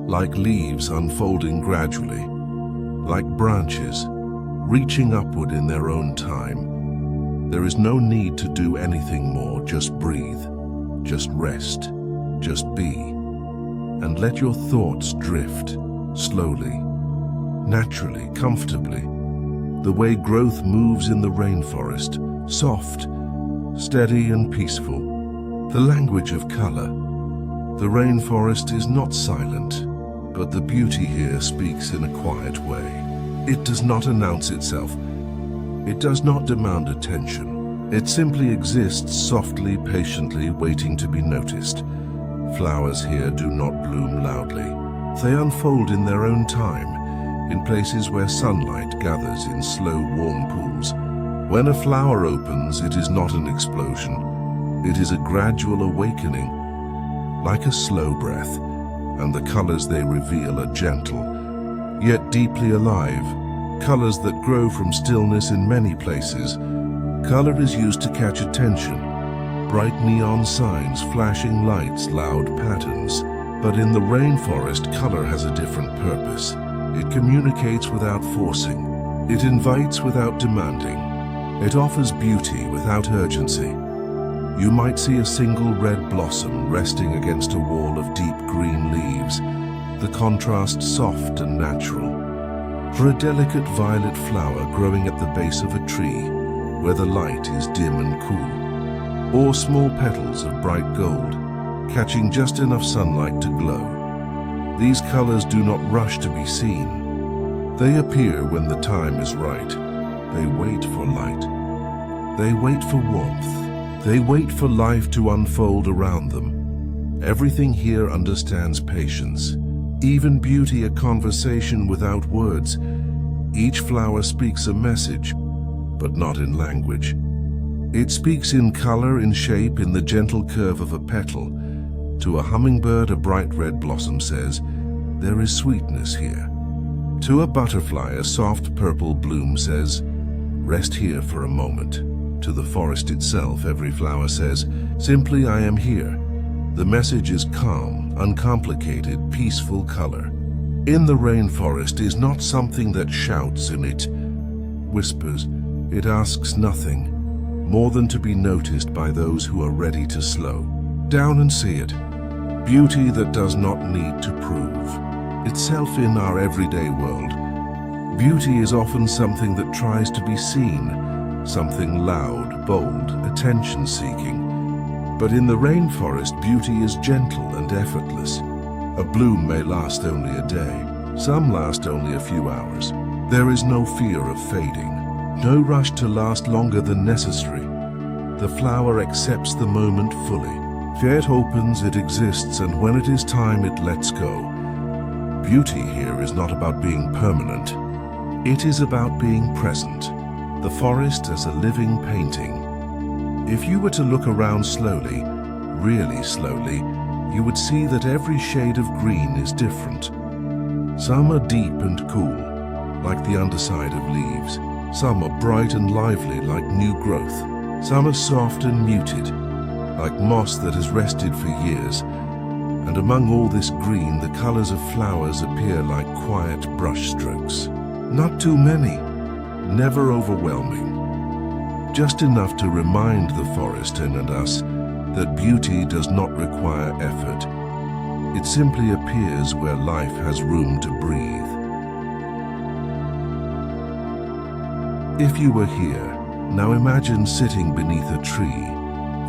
like leaves unfolding gradually, like branches reaching upward in their own time. There is no need to do anything more. Just breathe, just rest, just be, and let your thoughts drift slowly, naturally, comfortably, the way growth moves in the rainforest, soft, steady and peaceful. The language of color. The rainforest is not silent, but the beauty here speaks in a quiet way. It does not announce itself. It does not demand attention. It simply exists softly, patiently, waiting to be noticed. Flowers here do not bloom loudly. They unfold in their own time, in places where sunlight gathers in slow, warm pools. When a flower opens, it is not an explosion. It is a gradual awakening, like a slow breath, and the colors they reveal are gentle, yet deeply alive. Colors that grow from stillness in many places. Color is used to catch attention. Bright neon signs, flashing lights, loud patterns. But in the rainforest, color has a different purpose. It communicates without forcing. It invites without demanding. It offers beauty without urgency. You might see a single red blossom resting against a wall of deep green leaves, the contrast soft and natural. For a delicate violet flower growing at the base of a tree, where the light is dim and cool, or small petals of bright gold, catching just enough sunlight to glow. These colors do not rush to be seen. They appear when the time is right. They wait for light. They wait for warmth. They wait for life to unfold around them. Everything here understands patience. Even beauty, a conversation without words. Each flower speaks a message, but not in language. It speaks in color, in shape, in the gentle curve of a petal. To a hummingbird, a bright red blossom says, "There is sweetness here." To a butterfly, a soft purple bloom says, "Rest here for a moment." To the forest itself, every flower says, simply, "I am here." The message is calm, uncomplicated, peaceful color. In the rainforest is not something that shouts and it whispers. It asks nothing more than to be noticed by those who are ready to slow down and see it. Beauty that does not need to prove itself in our everyday world. Beauty is often something that tries to be seen, something loud, bold, attention-seeking. But in the rainforest, beauty is gentle and effortless. A bloom may last only a day. Some last only a few hours. There is no fear of fading, no rush to last longer than necessary. The flower accepts the moment fully. It opens, it exists, and when it is time, it lets go. Beauty here is not about being permanent. It is about being present. The forest as a living painting. If you were to look around slowly, really slowly, you would see that every shade of green is different. Some are deep and cool, like the underside of leaves. Some are bright and lively, like new growth. Some are soft and muted, like moss that has rested for years. And among all this green, the colors of flowers appear like quiet brush strokes. Not too many, never overwhelming. Just enough to remind the forest and us that beauty does not require effort. It simply appears where life has room to breathe. If you were here, now imagine sitting beneath a tree,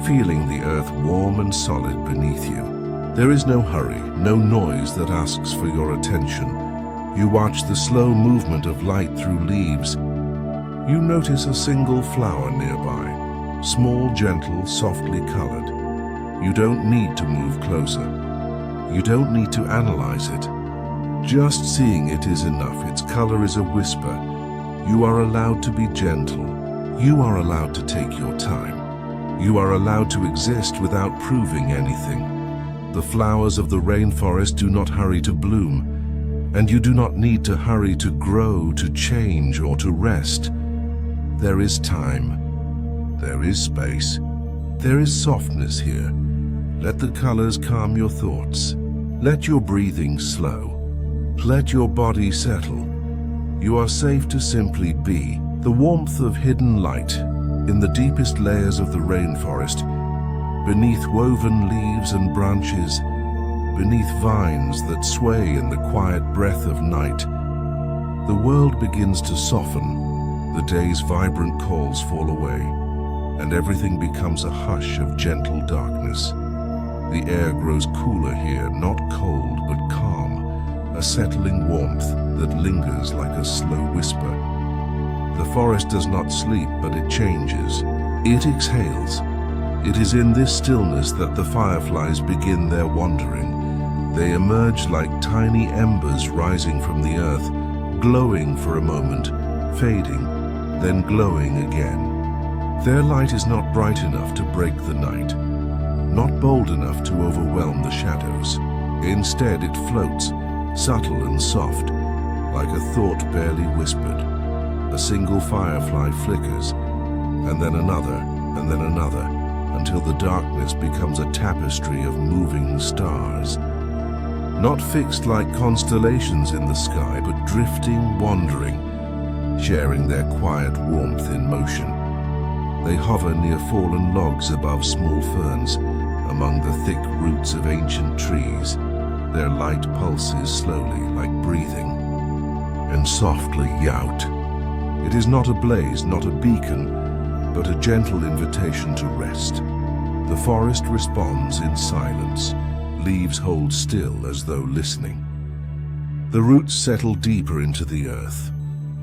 feeling the earth warm and solid beneath you. There is no hurry, no noise that asks for your attention. You watch the slow movement of light through leaves. You notice a single flower nearby, small, gentle, softly colored. You don't need to move closer. You don't need to analyze it. Just seeing it is enough. Its color is a whisper. You are allowed to be gentle. You are allowed to take your time. You are allowed to exist without proving anything. The flowers of the rainforest do not hurry to bloom, and you do not need to hurry to grow, to change, or to rest. There is time. There is space. There is softness here. Let the colors calm your thoughts. Let your breathing slow. Let your body settle. You are safe to simply be. The warmth of hidden light in the deepest layers of the rainforest, beneath woven leaves and branches, beneath vines that sway in the quiet breath of night. The world begins to soften. The day's vibrant calls fall away, and everything becomes a hush of gentle darkness. The air grows cooler here, not cold but calm, a settling warmth that lingers like a slow whisper. The forest does not sleep, but it changes. It exhales. It is in this stillness that the fireflies begin their wandering. They emerge like tiny embers rising from the earth, glowing for a moment, fading, then glowing again. Their light is not bright enough to break the night, not bold enough to overwhelm the shadows. Instead, it floats, subtle and soft, like a thought barely whispered. A single firefly flickers, and then another, until the darkness becomes a tapestry of moving stars. Not fixed like constellations in the sky, but drifting, wandering, sharing their quiet warmth in motion. They hover near fallen logs above small ferns, among the thick roots of ancient trees. Their light pulses slowly, like breathing, and softly yout. It is not a blaze, not a beacon, but a gentle invitation to rest. The forest responds in silence. Leaves hold still as though listening. The roots settle deeper into the earth.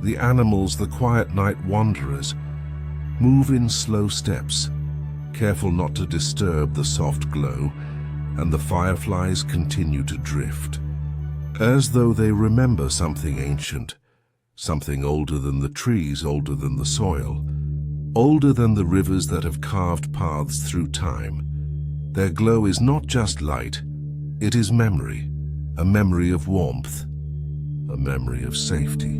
The animals, the quiet night wanderers, move in slow steps, careful not to disturb the soft glow, and the fireflies continue to drift, as though they remember something ancient, something older than the trees, older than the soil, older than the rivers that have carved paths through time. Their glow is not just light, it is memory, a memory of warmth, a memory of safety,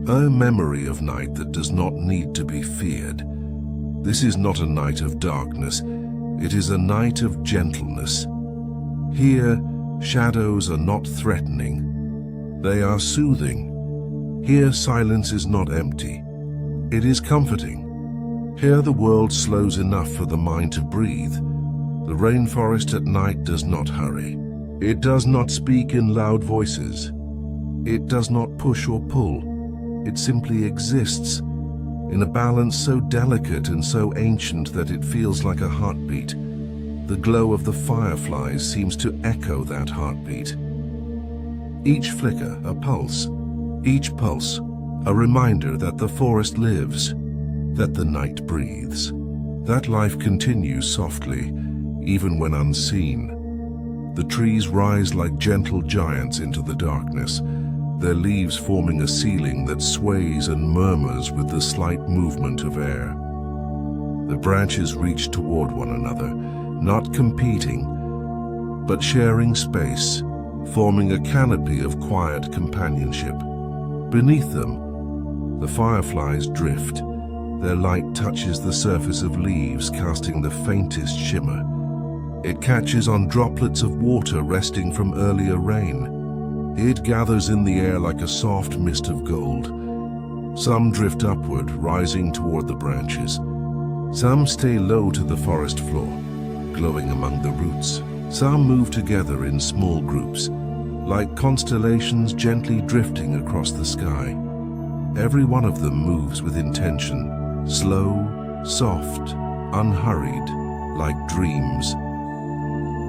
a memory of night that does not need to be feared. This is not a night of darkness, it is a night of gentleness. Here, shadows are not threatening, they are soothing. Here, silence is not empty, it is comforting. Here, the world slows enough for the mind to breathe. The rainforest at night does not hurry. It does not speak in loud voices. It does not push or pull. It simply exists, in a balance so delicate and so ancient that it feels like a heartbeat. The glow of the fireflies seems to echo that heartbeat. Each flicker, a pulse. Each pulse, a reminder that the forest lives, that the night breathes, that life continues softly, even when unseen. The trees rise like gentle giants into the darkness, their leaves forming a ceiling that sways and murmurs with the slight movement of air. The branches reach toward one another, not competing, but sharing space, forming a canopy of quiet companionship. Beneath them, the fireflies drift. Their light touches the surface of leaves, casting the faintest shimmer. It catches on droplets of water resting from earlier rain. It gathers in the air like a soft mist of gold. Some drift upward, rising toward the branches. Some stay low to the forest floor, glowing among the roots. Some move together in small groups, like constellations gently drifting across the sky. Every one of them moves with intention, slow, soft, unhurried, like dreams.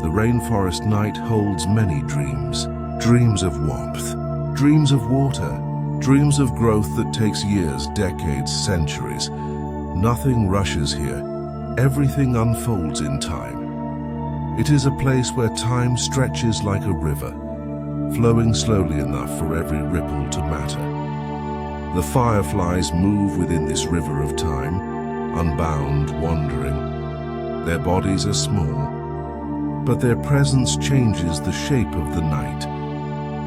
The rainforest night holds many dreams. Dreams of warmth, dreams of water, dreams of growth that takes years, decades, centuries. Nothing rushes here. Everything unfolds in time. It is a place where time stretches like a river, flowing slowly enough for every ripple to matter. The fireflies move within this river of time, unbound, wandering. Their bodies are small, but their presence changes the shape of the night.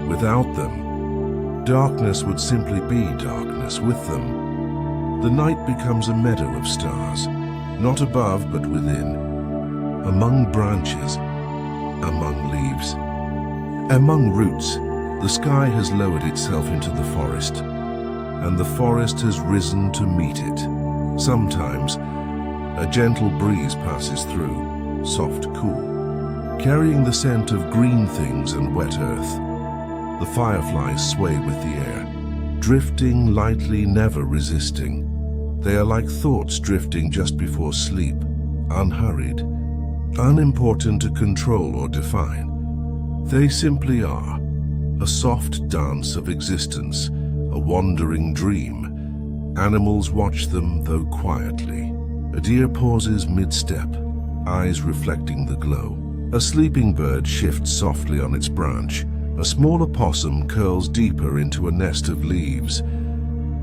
Without them, darkness would simply be darkness. With them, the night becomes a meadow of stars, not above but within, among branches, among leaves, among roots. The sky has lowered itself into the forest, and the forest has risen to meet it. Sometimes, a gentle breeze passes through, soft, cool, carrying the scent of green things and wet earth. The fireflies sway with the air, drifting lightly, never resisting. They are like thoughts drifting just before sleep, unhurried, unimportant to control or define. They simply are, a soft dance of existence, a wandering dream. Animals watch them, though quietly. A deer pauses mid-step, eyes reflecting the glow. A sleeping bird shifts softly on its branch. A small opossum curls deeper into a nest of leaves.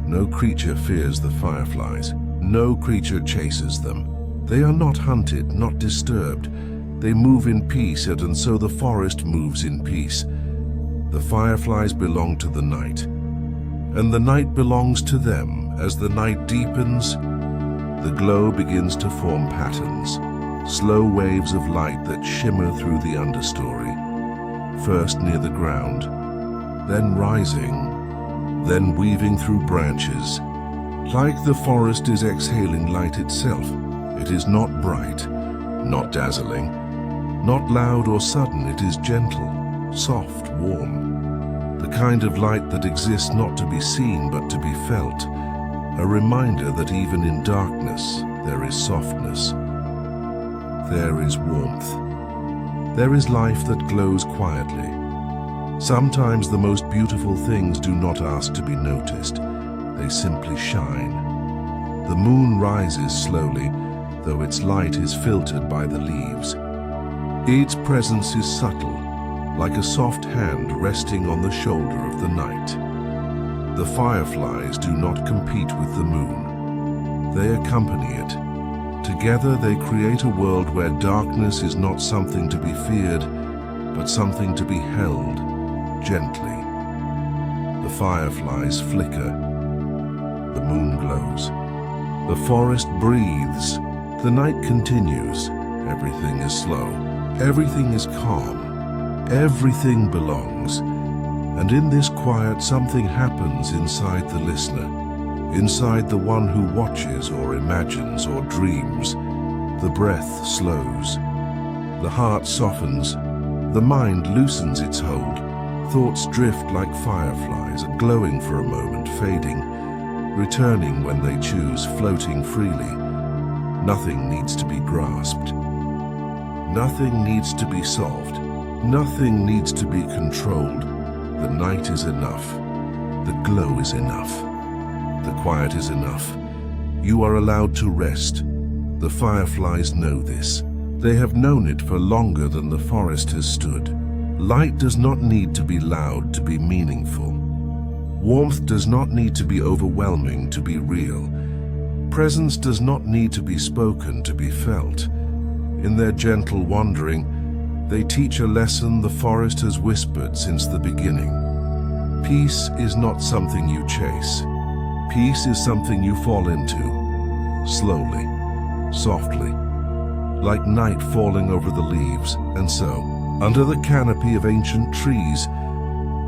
No creature fears the fireflies. No creature chases them. They are not hunted, not disturbed. They move in peace, and so the forest moves in peace. The fireflies belong to the night, and the night belongs to them. As the night deepens, the glow begins to form patterns, slow waves of light that shimmer through the understory. First near the ground, then rising, then weaving through branches. Like the forest is exhaling light itself. It is not bright, not dazzling, not loud or sudden. It is gentle, soft, warm. The kind of light that exists not to be seen but to be felt. A reminder that even in darkness, there is softness. There is warmth. There is life that glows quietly. Sometimes the most beautiful things do not ask to be noticed. They simply shine. The moon rises slowly, though its light is filtered by the leaves. Its presence is subtle, like a soft hand resting on the shoulder of the night. The fireflies do not compete with the moon. They accompany it. Together they create a world where darkness is not something to be feared, but something to be held gently. The fireflies flicker. The moon glows. The forest breathes. The night continues. Everything is slow. Everything is calm. Everything belongs. And in this quiet, something happens inside the listener, inside the one who watches or imagines or dreams. The breath slows. The heart softens. The mind loosens its hold. Thoughts drift like fireflies, glowing for a moment, fading, returning when they choose, floating freely. Nothing needs to be grasped. Nothing needs to be solved. Nothing needs to be controlled. The night is enough. The glow is enough. The quiet is enough. You are allowed to rest. The fireflies know this. They have known it for longer than the forest has stood. Light does not need to be loud to be meaningful. Warmth does not need to be overwhelming to be real. Presence does not need to be spoken to be felt. In their gentle wandering, they teach a lesson the forest has whispered since the beginning. Peace is not something you chase. Peace is something you fall into, slowly, softly, like night falling over the leaves. And so, under the canopy of ancient trees,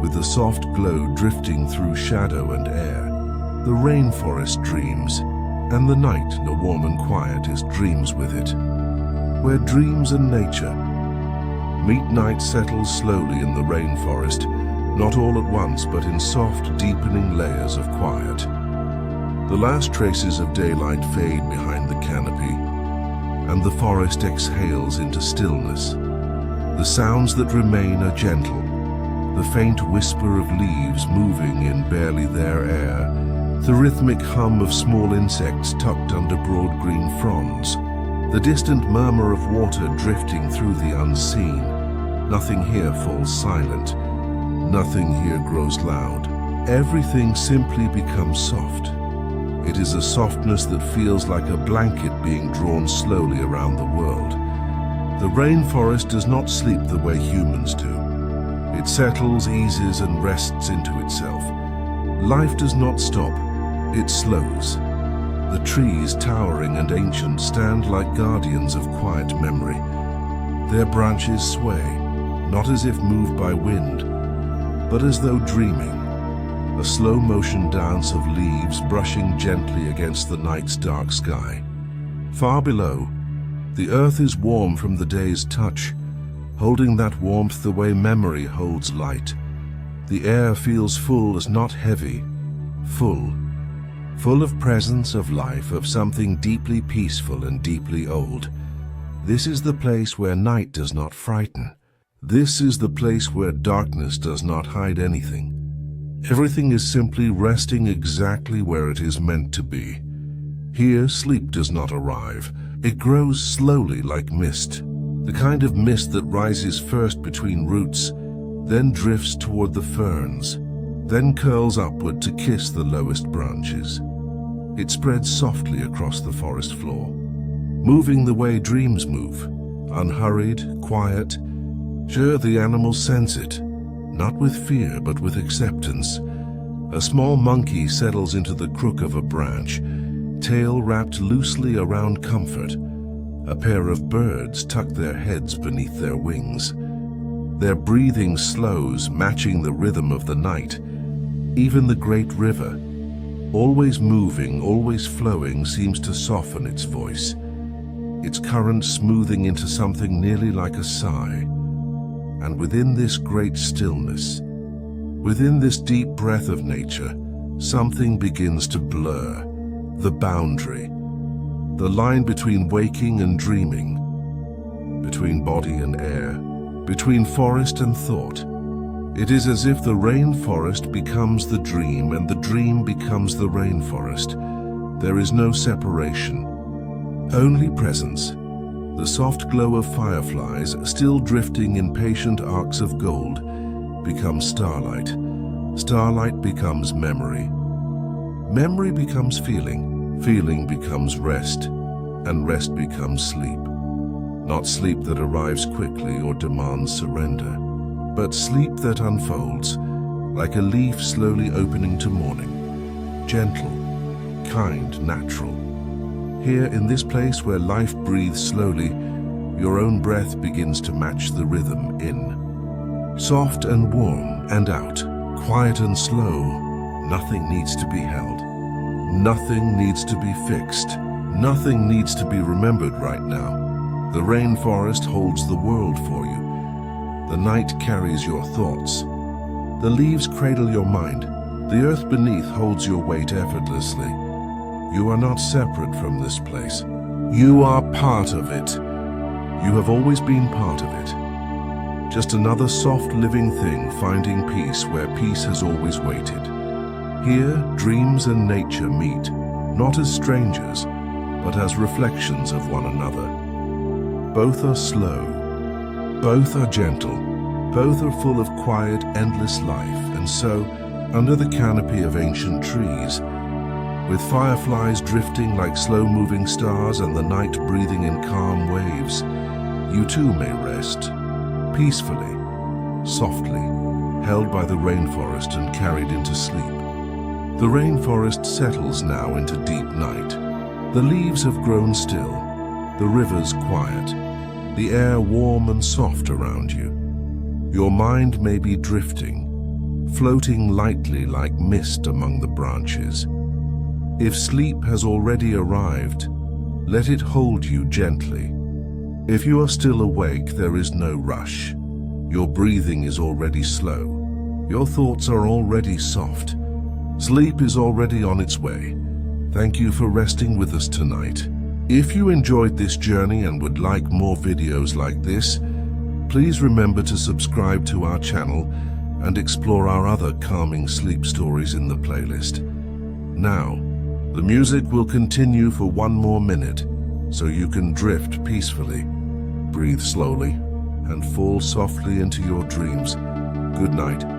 with the soft glow drifting through shadow and air, the rainforest dreams, and the night, no warm and quiet, is dreams with it. Where dreams and nature meet, night settles slowly in the rainforest, not all at once, but in soft, deepening layers of quiet. The last traces of daylight fade behind the canopy, and the forest exhales into stillness. The sounds that remain are gentle, the faint whisper of leaves moving in barely their air, the rhythmic hum of small insects tucked under broad green fronds, the distant murmur of water drifting through the unseen. Nothing here falls silent. Nothing here grows loud. Everything simply becomes soft. It is a softness that feels like a blanket being drawn slowly around the world. The rainforest does not sleep the way humans do. It settles, eases, and rests into itself. Life does not stop. It slows. The trees, towering and ancient, stand like guardians of quiet memory. Their branches sway, not as if moved by wind, but as though dreaming, a slow-motion dance of leaves brushing gently against the night's dark sky. Far below, the earth is warm from the day's touch, holding that warmth the way memory holds light. The air feels full as not heavy, full of presence, of life, of something deeply peaceful and deeply old. This is the place where night does not frighten. This is the place where darkness does not hide anything. Everything is simply resting exactly where it is meant to be. Here, sleep does not arrive. It grows slowly like mist, the kind of mist that rises first between roots, then drifts toward the ferns, then curls upward to kiss the lowest branches. It spreads softly across the forest floor, moving the way dreams move, unhurried, quiet. Sure, the animals sense it, not with fear but with acceptance. A small monkey settles into the crook of a branch, tail wrapped loosely around comfort. A pair of birds tuck their heads beneath their wings. Their breathing slows, matching the rhythm of the night. Even the great river, always moving, always flowing, seems to soften its voice, its current smoothing into something nearly like a sigh. And within this great stillness, within this deep breath of nature, something begins to blur, the boundary. the line between waking and dreaming, between body and air, between forest and thought. It is as if the rainforest becomes the dream and the dream becomes the rainforest. There is no separation, only presence. The soft glow of fireflies, still drifting in patient arcs of gold, becomes starlight. Starlight becomes memory. Memory becomes feeling. Feeling becomes rest. And rest becomes sleep. Not sleep that arrives quickly or demands surrender, but sleep that unfolds, like a leaf slowly opening to morning. Gentle, kind, natural. Here in this place where life breathes slowly, your own breath begins to match the rhythm in. Soft and warm and out, quiet and slow, nothing needs to be held. Nothing needs to be fixed. Nothing needs to be remembered right now. The rainforest holds the world for you. The night carries your thoughts. The leaves cradle your mind. The earth beneath holds your weight effortlessly. You are not separate from this place. You are part of it. You have always been part of it. Just another soft living thing finding peace where peace has always waited. Here, dreams and nature meet, not as strangers, but as reflections of one another. Both are slow. Both are gentle. Both are full of quiet, endless life. And so, under the canopy of ancient trees, with fireflies drifting like slow-moving stars and the night breathing in calm waves, you too may rest, peacefully, softly, held by the rainforest and carried into sleep. The rainforest settles now into deep night. The leaves have grown still, the rivers quiet, the air warm and soft around you. Your mind may be drifting, floating lightly like mist among the branches. If sleep has already arrived, let it hold you gently. If you are still awake, there is no rush. Your breathing is already slow. Your thoughts are already soft. Sleep is already on its way. Thank you for resting with us tonight. If you enjoyed this journey and would like more videos like this, please remember to subscribe to our channel and explore our other calming sleep stories in the playlist. Now, the music will continue for one more minute, so you can drift peacefully, breathe slowly, and fall softly into your dreams. Good night.